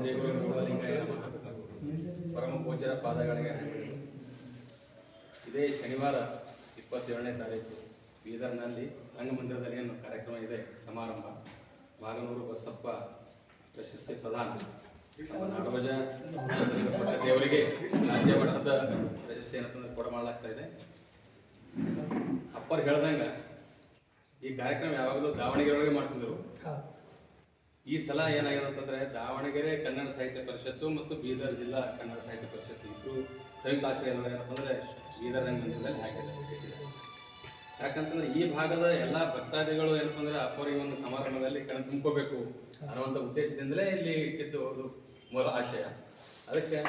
ಶ್ರೀ ಗುರು ಬಸವಲಿಂಗಾಯ ನಮಃ. ಪರಮ ಪೂಜ್ಯರ ಪಾದಗಳಿಗೆ ಇದೇ ಶನಿವಾರ 27ನೇ ತಾರೀಕು ಬೀದರ್ನಲ್ಲಿ ರಂಗಮಂದಿರದಲ್ಲಿ ಏನು ಕಾರ್ಯಕ್ರಮ ಇದೆ, ಸಮಾರಂಭ. ಬಾಗನೂರು ಬಸಪ್ಪ ಪ್ರಶಸ್ತಿ ಪ್ರದಾನ. ನಮ್ಮ ನಾಡೋಜ ದೇವರಿಗೆ ರಾಜ್ಯ ಮಟ್ಟದ ಪ್ರಶಸ್ತಿಯನ್ನು ಕೊಡ ಮಾಡಲಾಗ್ತಾ ಇದೆ. ಅಪ್ಪರು ಹೇಳ್ದಂಗೆ ಈ ಕಾರ್ಯಕ್ರಮ ಯಾವಾಗಲೂ ದಾವಣಗೆರೆ ಮಾಡ್ತಿದ್ರು. ಈ ಸಲ ಏನಾಗಿದೆ ಅಂತಂದರೆ, ದಾವಣಗೆರೆ ಕನ್ನಡ ಸಾಹಿತ್ಯ ಪರಿಷತ್ತು ಮತ್ತು ಬೀದರ್ ಜಿಲ್ಲಾ ಕನ್ನಡ ಸಾಹಿತ್ಯ ಪರಿಷತ್ತು ಇಬ್ಬರು ಸಂಯುಕ್ತ ಆಶ್ರಯ ಏನಪ್ಪ ಅಂದರೆ ಬೀದರ್ ರಂಗಮಂದಿರದಲ್ಲಿ ಹಾಕಿದೆ. ಯಾಕಂತಂದ್ರೆ ಈ ಭಾಗದ ಎಲ್ಲ ಭಕ್ತಾದಿಗಳು ಏನಪ್ಪ ಅಂದರೆ ಅಪ್ಪರಿಗೆ ಒಂದು ಸಮಾರಂಭದಲ್ಲಿ ಕಣ್ ತುಂಬ್ಕೋಬೇಕು ಅನ್ನುವಂಥ ಉದ್ದೇಶದಿಂದಲೇ ಇಲ್ಲಿ ಇಟ್ಟಿದ್ದು ಅದು ಮೂಲ ಆಶಯ. ಅದಕ್ಕೆ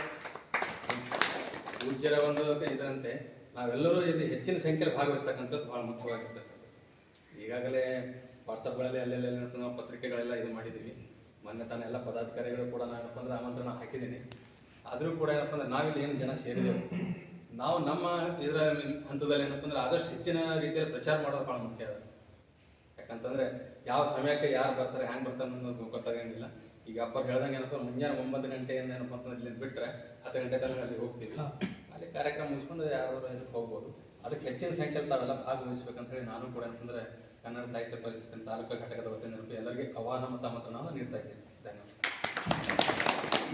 ಪೂಜ್ಯರ ಒಂದು ಇದರಂತೆ ನಾವೆಲ್ಲರೂ ಇಲ್ಲಿ ಹೆಚ್ಚಿನ ಸಂಖ್ಯೆಯಲ್ಲಿ ಭಾಗವಹಿಸ್ತಕ್ಕಂಥದ್ದು ಭಾಳ ಮುಖ್ಯವಾಗಿರ್ತಕ್ಕಂಥದ್ದು. ಈಗಾಗಲೇ ವಾಟ್ಸಪ್ಗಳಲ್ಲಿ ಅಲ್ಲೆಲ್ಲ ಏನಪ್ಪ ನಾವು ಪತ್ರಿಕೆಗಳೆಲ್ಲ ಇದು ಮಾಡಿದ್ದೀವಿ. ಮೊನ್ನೆ ತಾನೇ ಎಲ್ಲ ಪದಾಧಿಕಾರಿಗಳು ಕೂಡ ನಾನಪ್ಪ ಅಂದ್ರೆ ಆಮಂತ್ರಣ ಹಾಕಿದ್ದೀನಿ. ಆದರೂ ಕೂಡ ಏನಪ್ಪ ಅಂದ್ರೆ ನಾವಿಲ್ಲಿ ಏನು ಜನ ಸೇರಿದೆವು, ನಾವು ನಮ್ಮ ಇದರ ಹಂತದಲ್ಲಿ ಏನಪ್ಪ ಅಂದ್ರೆ ಆದಷ್ಟು ಹೆಚ್ಚಿನ ರೀತಿಯಲ್ಲಿ ಪ್ರಚಾರ ಮಾಡೋದು ಭಾಳ ಮುಖ್ಯ ಅದು. ಯಾಕಂತಂದರೆ ಯಾವ ಸಮಯಕ್ಕೆ ಯಾರು ಬರ್ತಾರೆ, ಹ್ಯಾಂಗೆ ಬರ್ತಾರೆ ಅನ್ನೋದು ಗೊತ್ತಾಗಂಗಿಲ್ಲ. ಈಗ ಅಪ್ಪರು ಹೇಳ್ದಂಗೆ ಏನಪ್ಪ ಮುಂಜಾನೆ 9 ಗಂಟೆಯಿಂದ ಏನಪ್ಪ ಅಂತಂದ್ರೆ ಇಲ್ಲಿ ಬಿಟ್ಟರೆ 10 ಗಂಟೆ ತನಕ ಅಲ್ಲಿ ಹೋಗ್ತೀವಿ. ಅಲ್ಲಿ ಕಾರ್ಯಕ್ರಮ ಮುಗಿಸ್ಕೊಂಡು ಯಾರು ಇದಕ್ಕೆ ಹೋಗ್ಬೋದು. ಅದಕ್ಕೆ ಹೆಚ್ಚಿನ ಸಂಖ್ಯೆಯಲ್ಲಿ ತಾವೆಲ್ಲ ಭಾಗವಹಿಸ್ಬೇಕಂತ ಹೇಳಿ ನಾನು ಕೂಡ ಅಂತಂದರೆ ಕನ್ನಡ ಸಾಹಿತ್ಯ ಪರಿಷತ್ತಿನ ತಾಲೂಕು ಘಟಕದ ವತಿಯಿಂದ ಎಲ್ಲರಿಗೆ ಆಹ್ವಾನ ಮತ್ತು ಆಮಂತ್ರಣವನ್ನು ನೀಡ್ತಾ ಇದ್ದೇನೆ. ಧನ್ಯವಾದ.